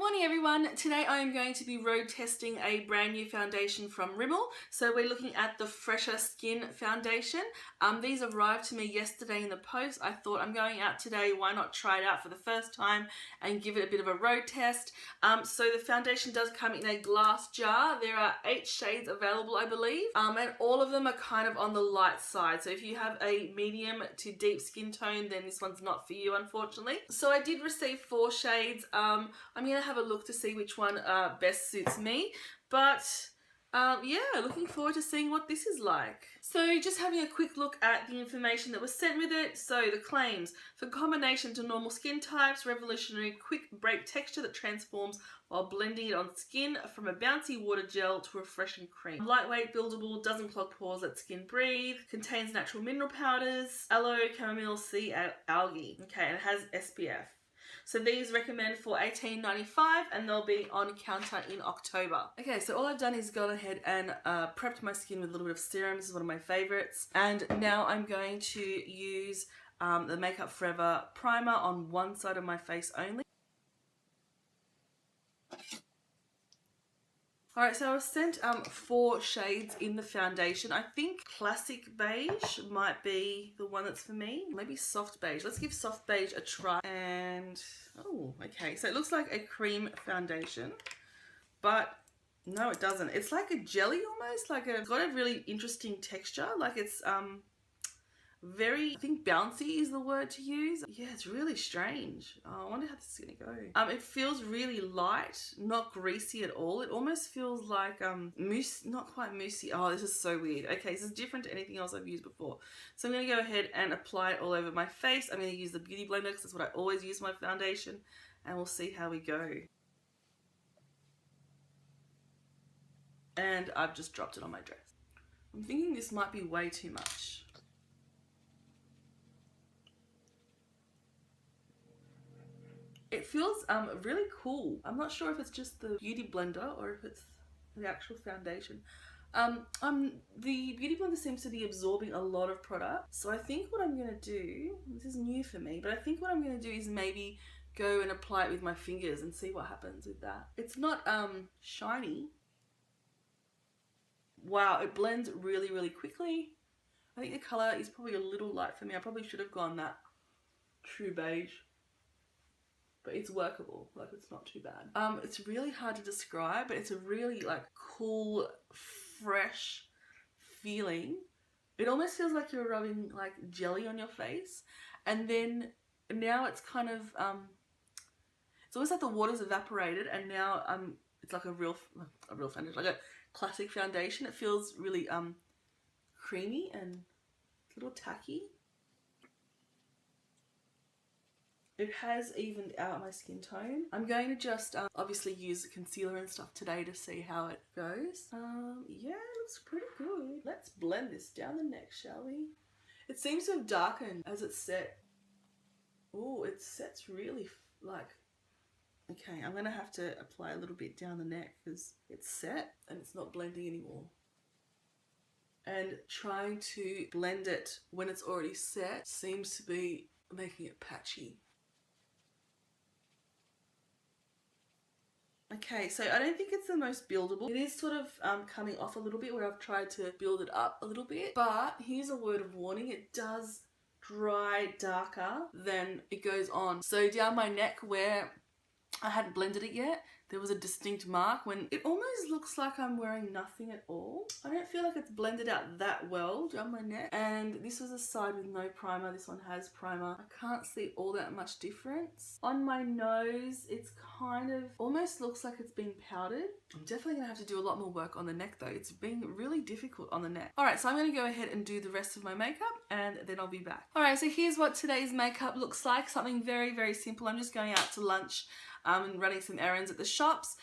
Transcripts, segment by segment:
Morning everyone, today I am going to be road testing a brand new foundation from Rimmel. So we're looking at the Fresher Skin Foundation. These arrived to me yesterday in the post. I thought I'm going out today, why not try it out for the first time and give it a bit of a road test. So the foundation does come in a glass jar. There are 8 shades available I believe, and all of them are kind of on the light side. So if you have a medium to deep skin tone, then this one's not for you unfortunately. So I did receive 4 shades. I'm going to have a look to see which one best suits me, but yeah, looking forward to seeing what this is like. So just having a quick look at the information that was sent with it. So the claims: for combination to normal skin types, revolutionary quick break texture that transforms while blending it on skin, from a bouncy water gel to a refreshing cream. Lightweight, buildable, doesn't clog pores, let skin breathe. Contains natural mineral powders, aloe, chamomile, sea algae. Okay, and it has SPF. So these recommend for $18.95 and they'll be on counter in October. Okay, so all I've done is gone ahead and prepped my skin with a little bit of serum. This is one of my favorites. And now I'm going to use the Makeup Forever primer on one side of my face only. Alright, so I was sent 4 shades in the foundation. I think Classic Beige might be the one that's for me. Maybe Soft Beige. Let's give Soft Beige a try. And, oh, okay. So it looks like a cream foundation, but no, it doesn't. It's like a jelly almost. It's got a really interesting texture. Like it's very, I think bouncy is the word to use. Yeah, it's really strange. Oh, I wonder how this is gonna go. It feels really light, not greasy at all. It almost feels like mousse, not quite moussey. Oh, this is so weird. Okay, this is different to anything else I've used before. So I'm gonna go ahead and apply it all over my face. I'm gonna use the Beauty Blender because that's what I always use my foundation, and we'll see how we go. And I've just dropped it on my dress. I'm thinking this might be way too much. It feels really cool. I'm not sure if it's just the Beauty Blender or if it's the actual foundation. The Beauty Blender seems to be absorbing a lot of product. So I think what I'm going to do, this is new for me, but I think what I'm going to do is maybe go and apply it with my fingers and see what happens with that. It's not shiny. Wow, it blends really, really quickly. I think the colour is probably a little light for me. I probably should have gone that true beige. But it's workable, like it's not too bad. It's really hard to describe, but it's a really like cool, fresh feeling. It almost feels like you're rubbing like jelly on your face, and then now it's kind of it's almost like the water's evaporated, and now it's like a real foundation, like a classic foundation. It feels really creamy and a little tacky. It has evened out my skin tone. I'm going to just obviously use concealer and stuff today to see how it goes. Yeah, it looks pretty good. Let's blend this down the neck, shall we? It seems to have darkened as it's set. Oh, it sets really like... Okay, I'm going to have to apply a little bit down the neck because it's set and it's not blending anymore. And trying to blend it when it's already set seems to be making it patchy. Okay, so I don't think it's the most buildable. It is sort of coming off a little bit where I've tried to build it up a little bit. But here's a word of warning, it does dry darker than it goes on. So down my neck where I hadn't blended it yet, there was a distinct mark when it almost looks like I'm wearing nothing at all. I don't feel like it's blended out that well down my neck. And this was a side with no primer. This one has primer. I can't see all that much difference. On my nose, it's kind of almost looks like it's been powdered. I'm definitely gonna have to do a lot more work on the neck though. It's been really difficult on the neck. All right, so I'm gonna go ahead and do the rest of my makeup and then I'll be back. All right, so here's what today's makeup looks like. Something very, very simple. I'm just going out to lunch and running some errands at the shops.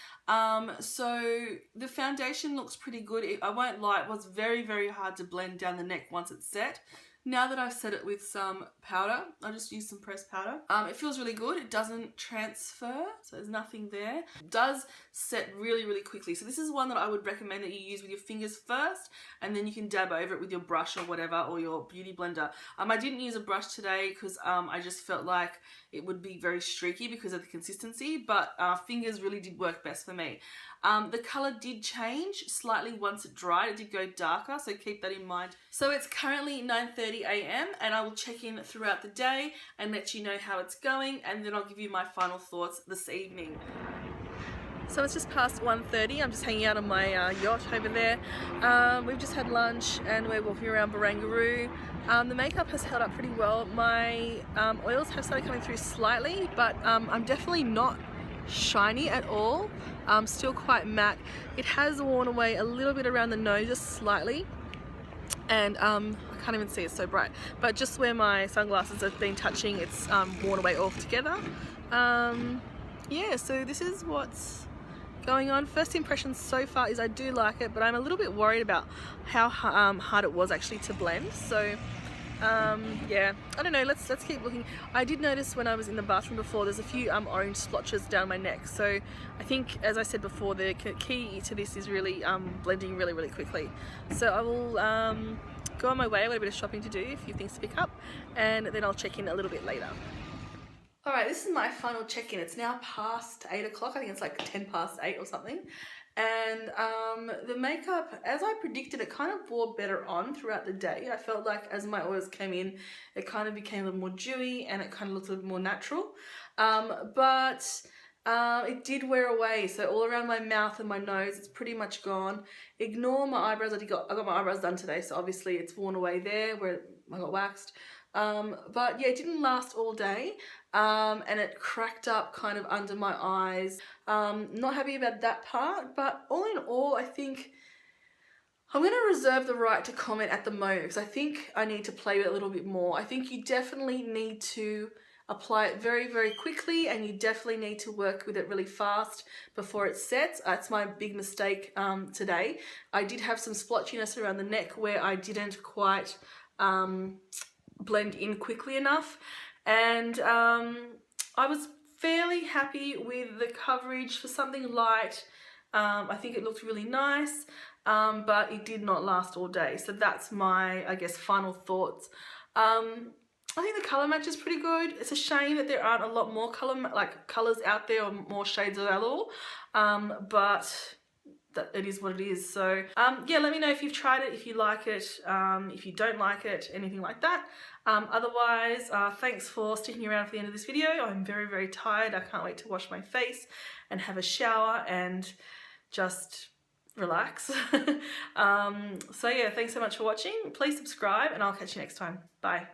So the foundation looks pretty good. I won't lie, it was very, very hard to blend down the neck once it's set. Now that I've set it with some powder, I'll just use some pressed powder. It feels really good. It doesn't transfer, so there's nothing there. It does set really, really quickly. So this is one that I would recommend that you use with your fingers first, and then you can dab over it with your brush or whatever, or your beauty blender. I didn't use a brush today because I just felt like it would be very streaky because of the consistency, but fingers really did work best for me. The colour did change slightly once it dried. It did go darker, so keep that in mind. So it's currently 9:30 a.m. and I will check in throughout the day and let you know how it's going, and then I'll give you my final thoughts this evening. So it's just past 1:30. I'm just hanging out on my yacht over there. We've just had lunch and we're walking around Barangaroo. The makeup has held up pretty well. My oils have started coming through slightly, but I'm definitely not shiny at all. Still quite matte. It has worn away a little bit around the nose, just slightly, and I can't even see, it's so bright, but just where my sunglasses have been touching, it's worn away altogether. Yeah, so this is what's going on. First impression so far is I do like it, but I'm a little bit worried about how hard it was actually to blend. So yeah, I don't know, let's keep looking. I did notice when I was in the bathroom before, there's a few orange splotches down my neck, so I think, as I said before, the key to this is really blending really, really quickly. So I will go on my way. I've got a bit of shopping to do, a few things to pick up, and then I'll check in a little bit later. Alright, this is my final check-in. It's now past 8 o'clock, I think it's like 10 past 8 or something. And the makeup, as I predicted, it kind of wore better on throughout the day. I felt like as my oils came in, it kind of became a little more dewy and it kind of looked a little more natural. But it did wear away, so all around my mouth and my nose, it's pretty much gone. Ignore my eyebrows. I got my eyebrows done today, so obviously it's worn away there where I got waxed. But yeah, it didn't last all day, and it cracked up kind of under my eyes. Not happy about that part, but all in all, I think I'm going to reserve the right to comment at the moment because I think I need to play with it a little bit more. I think you definitely need to apply it very, very quickly, and you definitely need to work with it really fast before it sets. That's my big mistake today. I did have some splotchiness around the neck where I didn't quite blend in quickly enough, and I was fairly happy with the coverage for something light. I think it looked really nice, but it did not last all day. So that's my, I guess, final thoughts. I think the colour match is pretty good. It's a shame that there aren't a lot more colours out there or more shades at all, but it is what it is. So yeah, let me know if you've tried it, if you like it, if you don't like it, anything like that. Otherwise, thanks for sticking around for the end of this video. I'm very, very tired. I can't wait to wash my face and have a shower and just relax. So yeah, thanks so much for watching. Please subscribe and I'll catch you next time. Bye.